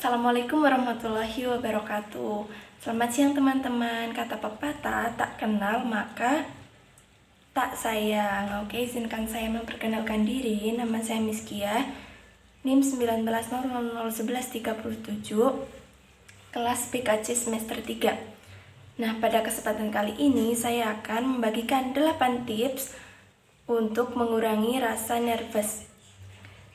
Assalamualaikum warahmatullahi wabarakatuh. Selamat siang teman-teman. Kata pepatah, tak kenal maka tak sayang. Oke, izinkan saya memperkenalkan diri. Nama saya Miskia, NIM 19001137, kelas PKC semester 3. Nah, pada kesempatan kali ini saya akan membagikan 8 tips untuk mengurangi rasa nervous.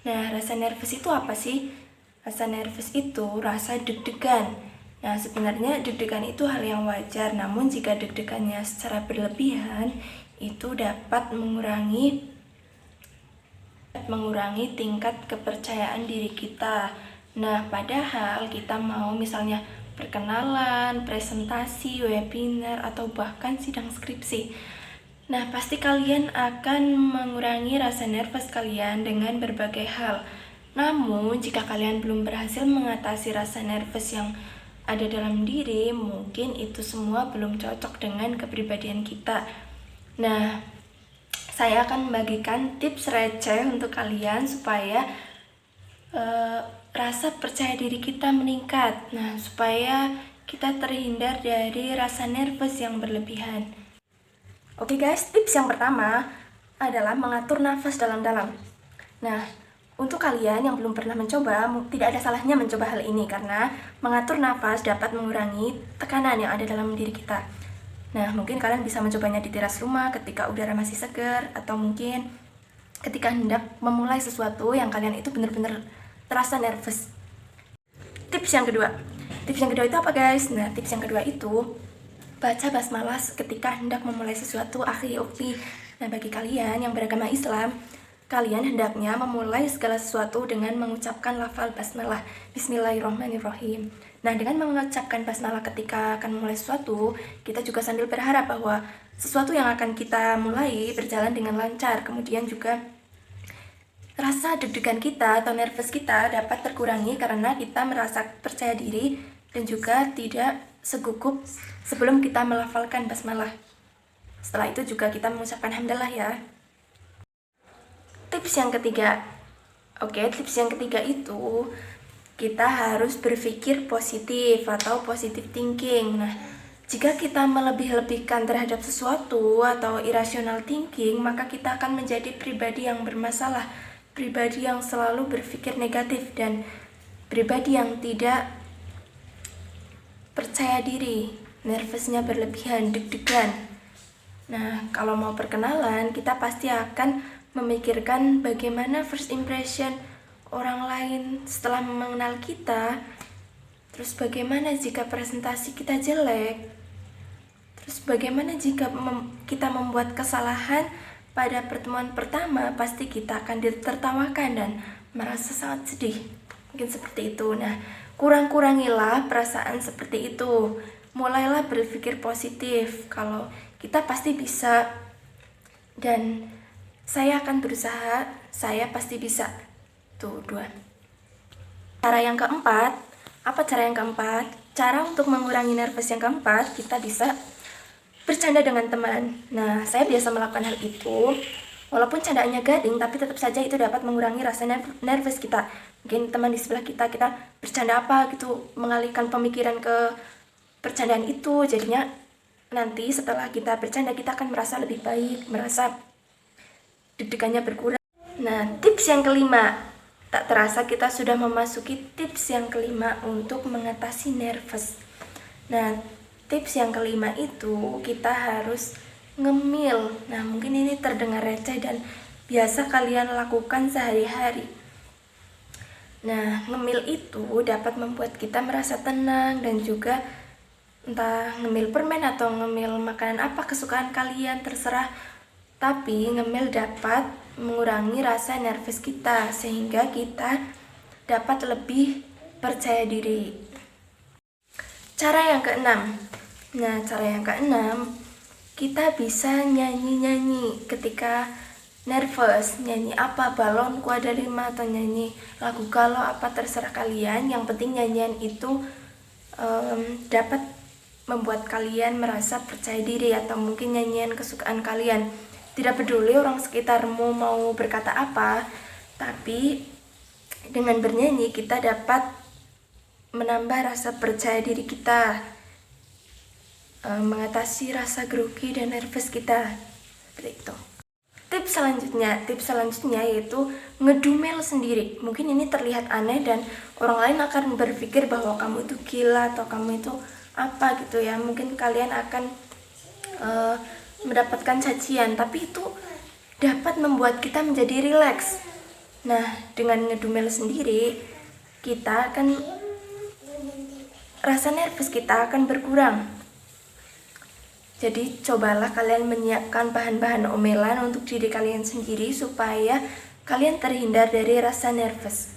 Nah, rasa nervous itu apa sih? Rasa nervous itu rasa deg-degan. Nah, sebenarnya deg-degan itu hal yang wajar, namun jika deg-degannya secara berlebihan, itu dapat mengurangi tingkat kepercayaan diri kita. Nah, padahal kita mau misalnya perkenalan, presentasi, webinar, atau bahkan sidang skripsi. Nah, pasti kalian akan mengurangi rasa nervous kalian dengan berbagai hal. Namun, jika kalian belum berhasil mengatasi rasa nervous yang ada dalam diri, mungkin itu semua belum cocok dengan kepribadian kita. Nah, saya akan membagikan tips receh untuk kalian supaya rasa percaya diri kita meningkat. Nah, supaya kita terhindar dari rasa nervous yang berlebihan. Oke guys, tips yang pertama adalah mengatur nafas dalam-dalam. Nah, untuk kalian yang belum pernah mencoba, tidak ada salahnya mencoba hal ini karena mengatur nafas dapat mengurangi tekanan yang ada dalam diri kita. Nah, mungkin kalian bisa mencobanya di teras rumah ketika udara masih segar, atau mungkin ketika hendak memulai sesuatu yang kalian itu benar-benar terasa nervous. Tips yang kedua itu apa guys? Nah, tips yang kedua itu baca basmalah ketika hendak memulai sesuatu, akhi-ukhti. Nah, bagi kalian yang beragama Islam, kalian hendaknya memulai segala sesuatu dengan mengucapkan lafal basmalah, Bismillahirrahmanirrahim. Nah, dengan mengucapkan basmalah ketika akan memulai sesuatu, kita juga sambil berharap bahwa sesuatu yang akan kita mulai berjalan dengan lancar. Kemudian juga rasa deg-degan kita atau nervous kita dapat terkurangi karena kita merasa percaya diri dan juga tidak segugup sebelum kita melafalkan basmalah. Setelah itu juga kita mengucapkan hamdalah ya. Tips yang ketiga. Oke, tips yang ketiga itu kita harus berpikir positif atau positive thinking. Nah, jika kita melebih-lebihkan terhadap sesuatu atau irrational thinking, maka kita akan menjadi pribadi yang bermasalah, pribadi yang selalu berpikir negatif, dan pribadi yang tidak percaya diri, nervousnya berlebihan, deg-degan. Nah, kalau mau perkenalan, kita pasti akan memikirkan bagaimana first impression orang lain setelah mengenal kita. Terus bagaimana jika presentasi kita jelek? Terus bagaimana jika kita membuat kesalahan pada pertemuan pertama? Pasti kita akan ditertawakan dan merasa sangat sedih. Mungkin seperti itu. Nah, kurang-kurangilah perasaan seperti itu. Mulailah berpikir positif. Kalau kita pasti bisa, dan saya akan berusaha, saya pasti bisa. Tuh, 2. Cara yang keempat, apa cara yang keempat? Cara untuk mengurangi nervous yang keempat, kita bisa bercanda dengan teman. Nah, saya biasa melakukan hal itu. Walaupun candaannya gading, tapi tetap saja itu dapat mengurangi rasa nervous kita. Mungkin teman di sebelah kita bercanda apa gitu, mengalihkan pemikiran ke percandaan itu. Jadinya nanti setelah kita bercanda, kita akan merasa lebih baik, merasa deg-degannya berkurang. Nah, tips yang kelima. Tak terasa kita sudah memasuki tips yang kelima untuk mengatasi nervous. Nah, tips yang kelima itu kita harus ngemil. Nah, mungkin ini terdengar receh dan biasa kalian lakukan sehari-hari. Nah, ngemil itu dapat membuat kita merasa tenang, dan juga entah ngemil permen atau ngemil makanan apa kesukaan kalian, terserah. Tapi ngemil dapat mengurangi rasa nervous kita sehingga kita dapat lebih percaya diri. Cara yang keenam. Nah, cara yang keenam, kita bisa nyanyi-nyanyi ketika nervous. Nyanyi apa? Balonku ada 5, atau nyanyi lagu galau apa, terserah kalian. Yang penting nyanyian itu dapat membuat kalian merasa percaya diri, atau mungkin nyanyian kesukaan kalian. Tidak peduli orang sekitarmu mau berkata apa, tapi dengan bernyanyi kita dapat menambah rasa percaya diri kita, mengatasi rasa grogi dan nervous kita. Seperti itu. Tips selanjutnya yaitu ngedumel sendiri. Mungkin ini terlihat aneh dan orang lain akan berpikir bahwa kamu itu gila atau kamu itu apa gitu ya. Mungkin kalian akan mendapatkan cacian, tapi itu dapat membuat kita menjadi rileks. Nah, dengan ngedumel sendiri, rasa nervous kita akan berkurang. Jadi cobalah kalian menyiapkan bahan-bahan omelan untuk diri kalian sendiri supaya kalian terhindar dari rasa nervous.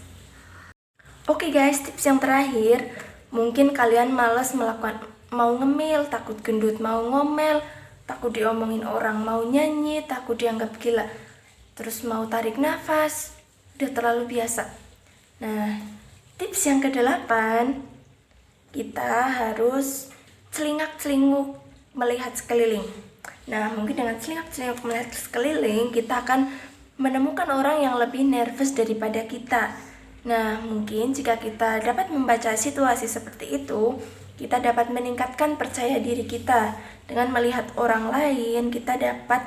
Oke guys, tips yang terakhir, mungkin kalian malas mau ngemil, takut gendut, mau ngomel, takut diomongin orang, mau nyanyi, takut dianggap gila, terus mau tarik nafas, udah terlalu biasa. Nah, tips yang ke-8, kita harus celingak-celinguk melihat sekeliling. Nah, mungkin dengan celingak-celinguk melihat sekeliling, kita akan menemukan orang yang lebih nervous daripada kita. Nah, mungkin jika kita dapat membaca situasi seperti itu, kita dapat meningkatkan percaya diri kita. Dengan melihat orang lain, kita dapat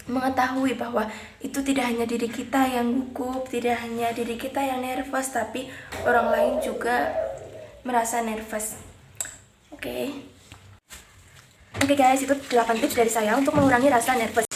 mengetahui bahwa itu tidak hanya diri kita yang gugup, tidak hanya diri kita yang nervous, tapi orang lain juga merasa nervous. Oke guys, itu 8 tips dari saya untuk mengurangi rasa nervous.